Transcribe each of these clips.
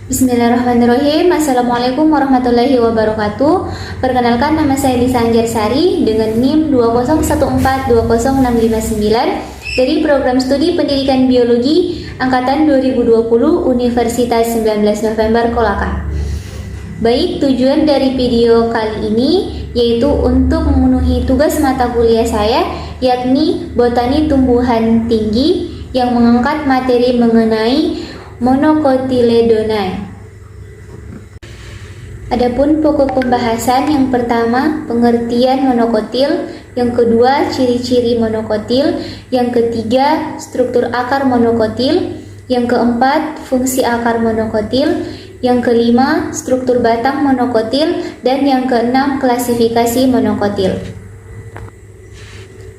Bismillahirrahmanirrahim. Assalamualaikum warahmatullahi wabarakatuh. Perkenalkan, nama saya Lisa Anggersari dengan NIM 201420659 dari Program Studi Pendidikan Biologi Angkatan 2020 Universitas 19 November Kolaka. Baik, tujuan dari video kali ini yaitu untuk memenuhi tugas mata kuliah saya, yakni Botani Tumbuhan Tinggi yang mengangkat materi mengenai Monocotyledonae. Adapun pokok pembahasan, yang pertama pengertian monokotil, yang kedua ciri-ciri monokotil, yang ketiga struktur akar monokotil, yang keempat fungsi akar monokotil, yang kelima struktur batang monokotil, dan yang keenam klasifikasi monokotil.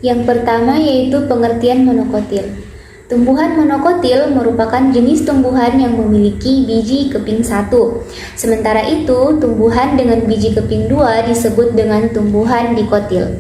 Yang pertama yaitu pengertian monokotil. Tumbuhan monokotil merupakan jenis tumbuhan yang memiliki biji keping 1. Sementara itu, tumbuhan dengan biji keping 2 disebut dengan tumbuhan dikotil.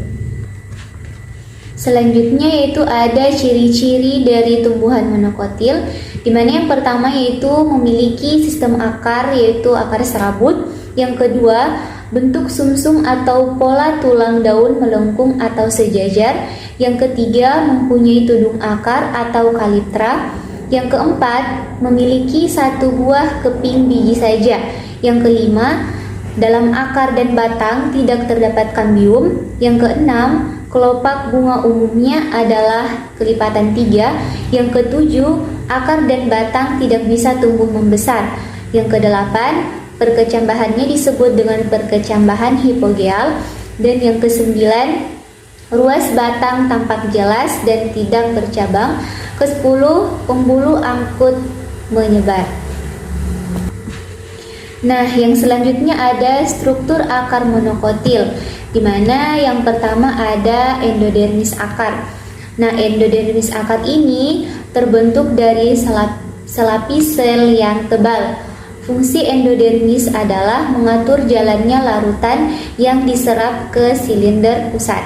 Selanjutnya yaitu ada ciri-ciri dari tumbuhan monokotil, di mana yang pertama yaitu memiliki sistem akar, yaitu akar serabut. Yang kedua, bentuk sumsum atau pola tulang daun melengkung atau sejajar. Yang ketiga, mempunyai tudung akar atau kalitra. Yang keempat, memiliki satu buah keping biji saja. Yang kelima, dalam akar dan batang tidak terdapat kambium. Yang keenam, kelopak bunga umumnya adalah kelipatan 3. Yang ketujuh, akar dan batang tidak bisa tumbuh membesar. Yang kedelapan, perkecambahannya disebut dengan perkecambahan hipogeal. Dan yang kesembilan, ruas batang tampak jelas dan tidak bercabang. Kesepuluh, pembuluh angkut menyebar. Nah, yang selanjutnya ada struktur akar monokotil, di mana yang pertama ada endodermis akar. Nah, endodermis akar ini terbentuk dari selapis sel yang tebal. Fungsi endodermis adalah mengatur jalannya larutan yang diserap ke silinder pusat.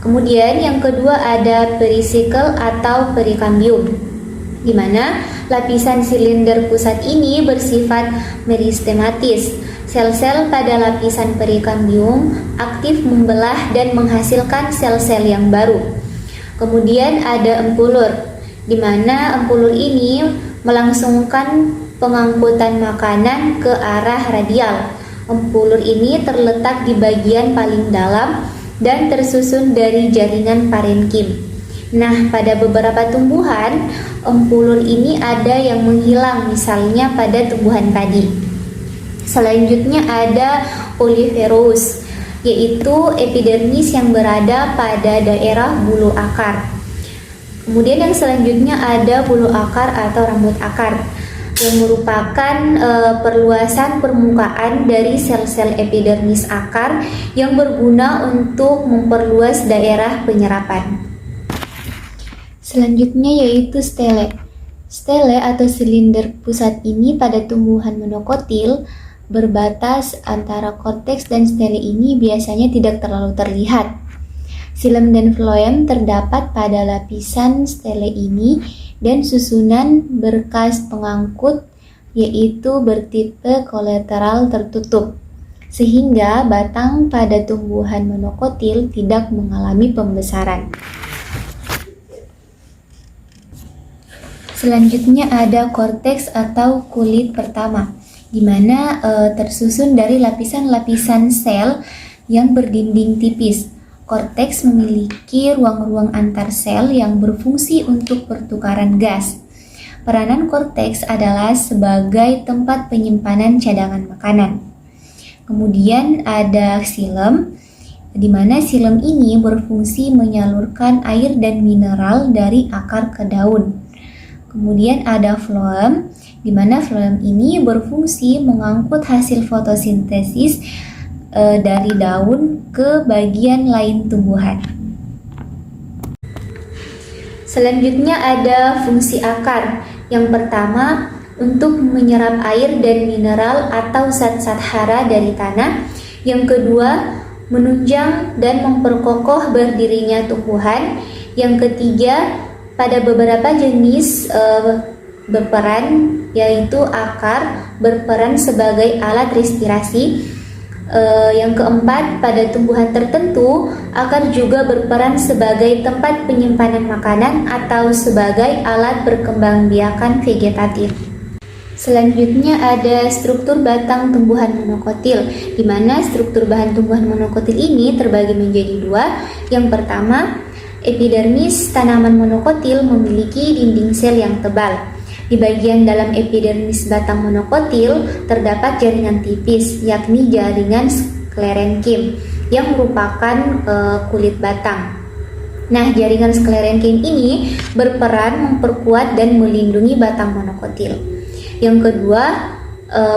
Kemudian yang kedua ada perisikel atau perikambium, di mana lapisan silinder pusat ini bersifat meristematis. Sel-sel pada lapisan perikambium aktif membelah dan menghasilkan sel-sel yang baru. Kemudian ada empulur, di mana empulur ini melangsungkan pengangkutan makanan ke arah radial. Empulur ini terletak di bagian paling dalam dan tersusun dari jaringan parenkim. Nah, pada beberapa tumbuhan, empulur ini ada yang menghilang, misalnya pada tumbuhan padi. Selanjutnya ada oliferous, yaitu epidermis yang berada pada daerah bulu akar. Kemudian yang selanjutnya ada bulu akar atau rambut akar, yang merupakan perluasan permukaan dari sel-sel epidermis akar yang berguna untuk memperluas daerah penyerapan. Selanjutnya yaitu stele. Stele atau silinder pusat ini pada tumbuhan monokotil berbatas antara korteks dan stele ini biasanya tidak terlalu terlihat. Xilem dan floem terdapat pada lapisan stele ini dan susunan berkas pengangkut yaitu bertipe kolateral tertutup, sehingga batang pada tumbuhan monokotil tidak mengalami pembesaran. Selanjutnya ada korteks atau kulit pertama, di mana tersusun dari lapisan-lapisan sel yang berdinding tipis. Korteks memiliki ruang-ruang antar sel yang berfungsi untuk pertukaran gas. Peranan korteks adalah sebagai tempat penyimpanan cadangan makanan. Kemudian ada xilem, di mana xilem ini berfungsi menyalurkan air dan mineral dari akar ke daun. Kemudian ada floem, di mana floem ini berfungsi mengangkut hasil fotosintesis dari daun ke bagian lain tumbuhan. Selanjutnya ada fungsi akar. Yang pertama, untuk menyerap air dan mineral atau zat-zat hara dari tanah. Yang kedua, menunjang dan memperkokoh berdirinya tumbuhan. Yang ketiga, pada beberapa jenis berperan yaitu akar berperan sebagai alat respirasi. Yang keempat, pada tumbuhan tertentu, akar juga berperan sebagai tempat penyimpanan makanan atau sebagai alat perkembangbiakan vegetatif. Selanjutnya ada struktur batang tumbuhan monokotil, di mana struktur bahan tumbuhan monokotil ini terbagi menjadi dua. Yang pertama, epidermis tanaman monokotil memiliki dinding sel yang tebal. Di bagian dalam epidermis batang monokotil terdapat jaringan tipis, yakni jaringan sklerenkim yang merupakan kulit batang. Nah, jaringan sklerenkim ini berperan memperkuat dan melindungi batang monokotil. Yang kedua,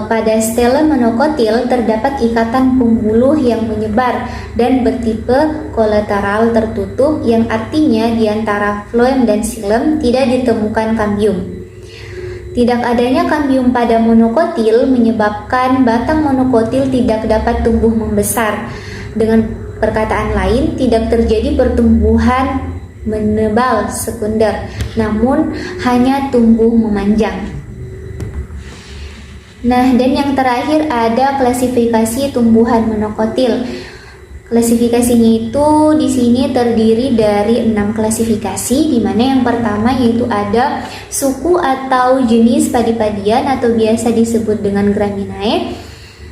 pada stela monokotil terdapat ikatan pembuluh yang menyebar dan bertipe kolateral tertutup, yang artinya di antara floem dan xilem tidak ditemukan kambium. Tidak adanya kambium pada monokotil menyebabkan batang monokotil tidak dapat tumbuh membesar. Dengan perkataan lain, tidak terjadi pertumbuhan menebal sekunder, namun hanya tumbuh memanjang. Nah, dan yang terakhir ada klasifikasi tumbuhan monokotil. Klasifikasinya itu di sini terdiri dari 6 klasifikasi, di mana yang pertama yaitu ada suku atau jenis padi-padian atau biasa disebut dengan Graminae.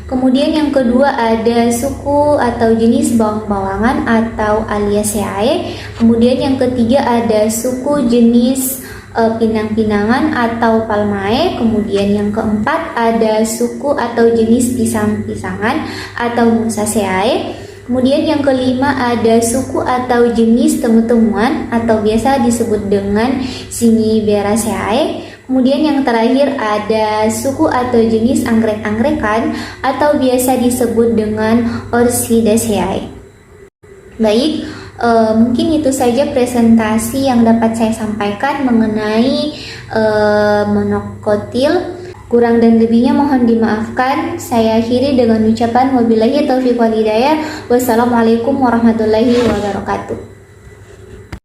Kemudian yang kedua ada suku atau jenis bawang-bawangan atau Aliaceae. Kemudian yang ketiga ada suku jenis pinang-pinangan atau Palmae. Kemudian yang keempat ada suku atau jenis pisang-pisangan atau Musaceae. Kemudian yang kelima ada suku atau jenis temu-temuan atau biasa disebut dengan Zingiberaceae. Kemudian yang terakhir ada suku atau jenis anggrek-angrekan atau biasa disebut dengan Orchidaceae. Baik, mungkin itu saja presentasi yang dapat saya sampaikan mengenai monokotil. Kurang dan lebihnya mohon dimaafkan. Saya akhiri dengan ucapan wabillahi taufiq wal hidayah. Wassalamualaikum warahmatullahi wabarakatuh.